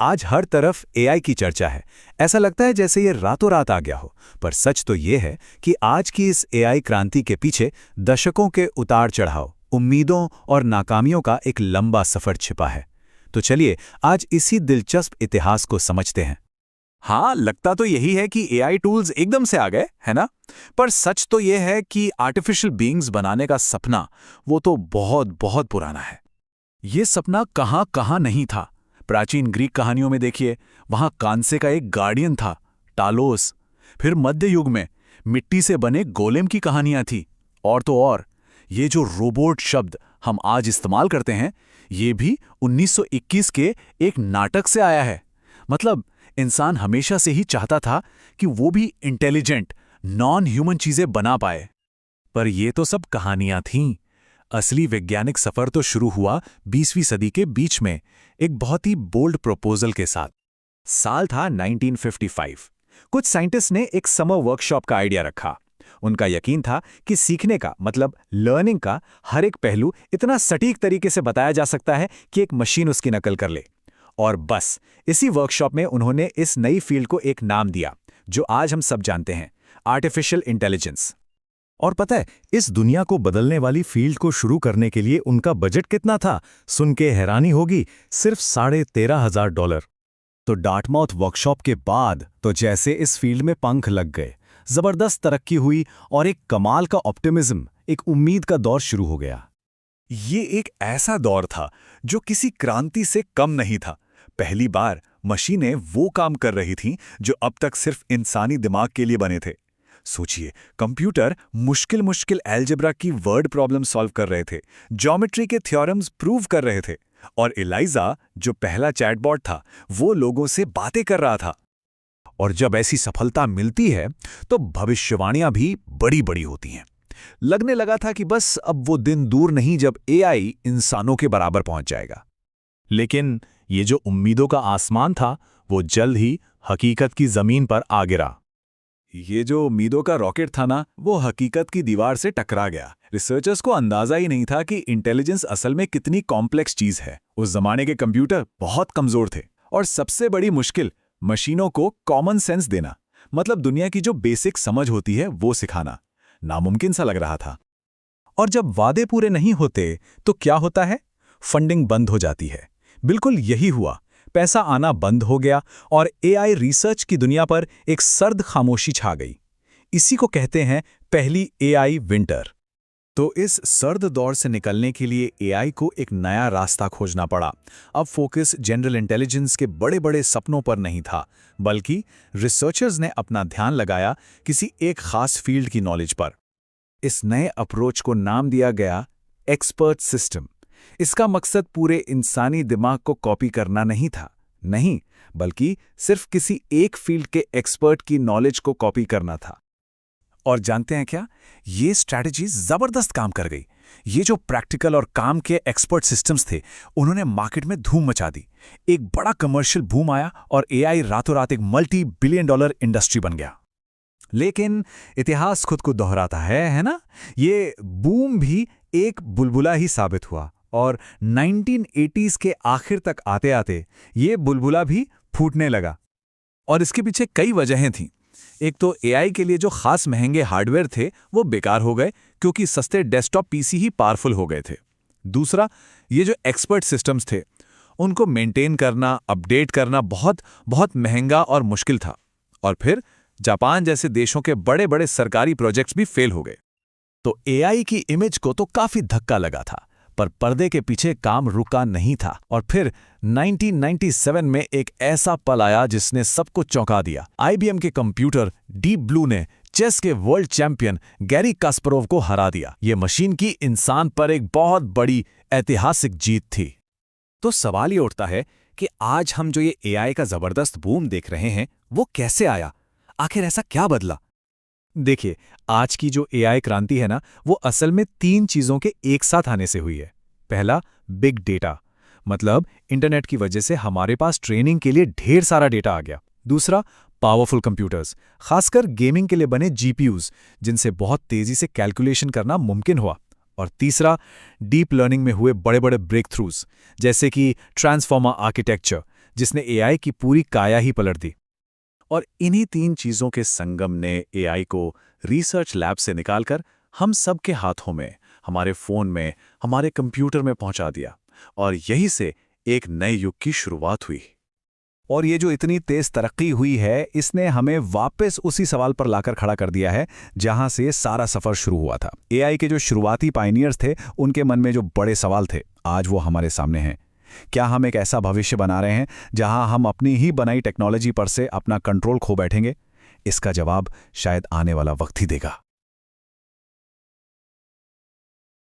आज हर तरफ एआई की चर्चा है। ऐसा लगता है जैसे ये रातों रात आ गया हो। पर सच तो ये है कि आज की इस एआई क्रांति के पीछे दशकों के उतार चढ़ाव, उम्मीदों और नाकामियों का एक लंबा सफर छिपा है। तो चलिए आज इसी दिलचस्प इतिहास को समझते हैं। हाँ, लगता तो यही है कि एआई टूल्स एकदम से आ गए, है ना? पर सच तो यह है कि आर्टिफिशियल बीइंग्स बनाने का सपना वो तो बहुत बहुत पुराना है। ये सपना कहाँ कहाँ नहीं था। प्राचीन ग्रीक कहानियों में देखिए, वहाँ कांसे का एक गार्डियन था, टालोस। फिर मध्य युग में मिट्टी से बने गोलेम की कहानियां थी। और तो और, ये जो रोबोट शब्द हम आज इस्तेमाल करते हैं, ये भी 1921 के एक नाटक से आया है। मतलब इंसान हमेशा से ही चाहता था कि वो भी इंटेलिजेंट, नॉन ह्यूमन चीजें बना पाए। पर ये तो सब कहानियां थीं। असली वैज्ञानिक सफर तो शुरू हुआ 20वीं सदी के बीच में, एक बहुत ही बोल्ड प्रपोजल के साथ। साल था 1955। कुछ साइंटिस्ट ने एक समर वर्कशॉप का आइडिया रखा। उनका यकीन था कि सीखने का मतलब लर्निंग का हर एक पहलू इतना सटीक तरीके से बताया जा सकता है कि एक मशीन उसकी नकल कर ले। और बस इसी वर्कशॉप में उन्होंने इस नई फील्ड को एक नाम दिया, जो आज हम सब जानते हैं, आर्टिफिशियल इंटेलिजेंस। और पता है, इस दुनिया को बदलने वाली फील्ड को शुरू करने के लिए उनका बजट कितना था? सुन के हैरानी होगी, सिर्फ $13,500। तो डार्टमाउथ वर्कशॉप के बाद तो जैसे इस फील्ड में पंख लग गए, जबरदस्त तरक्की हुई और एक कमाल का ऑप्टिमिज्म, एक उम्मीद का दौर शुरू हो गया। ये एक ऐसा दौर था जो किसी क्रांति से कम नहीं था। पहली बार मशीनें वो काम कर रही थीं जो अब तक सिर्फ इंसानी दिमाग के लिए बने थे। सोचिए, कंप्यूटर मुश्किल मुश्किल अलजेब्रा की वर्ड प्रॉब्लम सॉल्व कर रहे थे, ज्योमेट्री के थ्योरम्स प्रूव कर रहे थे, और एलाइजा, जो पहला चैटबॉट था, वो लोगों से बातें कर रहा था। और जब ऐसी सफलता मिलती है तो भविष्यवाणियां भी बड़ी बड़ी होती हैं। लगने लगा था कि बस अब वो दिन दूर नहीं जब एआई इंसानों के बराबर पहुंच जाएगा। लेकिन ये जो उम्मीदों का आसमान था, वो जल्द ही हकीकत की जमीन पर आ गिरा। ये जो उम्मीदों का रॉकेट था ना, वो हकीकत की दीवार से टकरा गया। रिसर्चर्स को अंदाजा ही नहीं था कि इंटेलिजेंस असल में कितनी कॉम्प्लेक्स चीज है। उस जमाने के कंप्यूटर बहुत कमजोर थे, और सबसे बड़ी मुश्किल, मशीनों को कॉमन सेंस देना, मतलब दुनिया की जो बेसिक समझ होती है वो सिखाना, नामुमकिन सा लग रहा था। और जब वादे पूरे नहीं होते तो क्या होता है? फंडिंग बंद हो जाती है। बिल्कुल यही हुआ। पैसा आना बंद हो गया और एआई रिसर्च की दुनिया पर एक सर्द खामोशी छा गई। इसी को कहते हैं पहली एआई विंटर। तो इस सर्द दौर से निकलने के लिए एआई को एक नया रास्ता खोजना पड़ा। अब फोकस जनरल इंटेलिजेंस के बड़े बड़े सपनों पर नहीं था, बल्कि रिसर्चर्स ने अपना ध्यान लगाया किसी एक खास फील्ड की नॉलेज पर। इस नए अप्रोच को नाम दिया गया एक्सपर्ट सिस्टम। इसका मकसद पूरे इंसानी दिमाग को कॉपी करना नहीं था, नहीं, बल्कि सिर्फ किसी एक फील्ड के एक्सपर्ट की नॉलेज को कॉपी करना था। और जानते हैं क्या? ये स्ट्रैटेजी जबरदस्त काम कर गई। ये जो प्रैक्टिकल और काम के एक्सपर्ट सिस्टम्स थे, उन्होंने मार्केट में धूम मचा दी। एक बड़ा कमर्शियल बूम आया और एआई रातों रात एक मल्टी बिलियन डॉलर इंडस्ट्री बन गया। लेकिन इतिहास खुद को दोहराता है ना? ये बूम भी एक बुलबुला ही साबित हुआ, और 1980s के आखिर तक आते आते ये बुलबुला भी फूटने लगा। और इसके पीछे कई वजहें थीं। एक तो एआई के लिए जो खास महंगे हार्डवेयर थे वो बेकार हो गए, क्योंकि सस्ते डेस्कटॉप पीसी ही पावरफुल हो गए थे। दूसरा, ये जो एक्सपर्ट सिस्टम्स थे, उनको मेंटेन करना, अपडेट करना बहुत बहुत महंगा और मुश्किल था। और फिर जापान जैसे देशों के बड़े बड़े सरकारी प्रोजेक्ट्स भी फेल हो गए। तो एआई की इमेज को तो काफी धक्का लगा था, पर पर्दे के पीछे काम रुका नहीं था। और फिर 1997 में एक ऐसा पल आया जिसने सबको चौंका दिया। आईबीएम के कंप्यूटर डीप ब्लू ने चेस के वर्ल्ड चैंपियन गैरी कास्परोव को हरा दिया। ये मशीन की इंसान पर एक बहुत बड़ी ऐतिहासिक जीत थी। तो सवाल ये उठता है कि आज हम जो ये एआई का जबरदस्त बूम देख रहे हैं, वो कैसे आया? आखिर ऐसा क्या बदला? देखिए, आज की जो एआई क्रांति है ना, वो असल में 3 चीजों के एक साथ आने से हुई है। पहला, बिग डेटा, मतलब इंटरनेट की वजह से हमारे पास ट्रेनिंग के लिए ढेर सारा डेटा आ गया। दूसरा, पावरफुल कंप्यूटर्स, खासकर गेमिंग के लिए बने जीपीयूज, जिनसे बहुत तेजी से कैलकुलेशन करना मुमकिन हुआ। और तीसरा, डीप लर्निंग में हुए बड़े बड़े ब्रेक थ्रूज, जैसे कि ट्रांसफॉर्मर आर्किटेक्चर, जिसने एआई की पूरी काया ही पलट दी। और इन्हीं 3 चीज़ों के संगम ने एआई को रिसर्च लैब से निकालकर हम सबके हाथों में, हमारे फ़ोन में, हमारे कंप्यूटर में पहुंचा दिया। और यही से एक नए युग की शुरुआत हुई। और ये जो इतनी तेज तरक्की हुई है, इसने हमें वापस उसी सवाल पर लाकर खड़ा कर दिया है जहां से सारा सफर शुरू हुआ था। एआई के जो शुरुआती पायनियर्स थे, उनके मन में जो बड़े सवाल थे, आज वो हमारे सामने हैं। क्या हम एक ऐसा भविष्य बना रहे हैं जहां हम अपनी ही बनाई टेक्नोलॉजी पर से अपना कंट्रोल खो बैठेंगे? इसका जवाब शायद आने वाला वक्त ही देगा।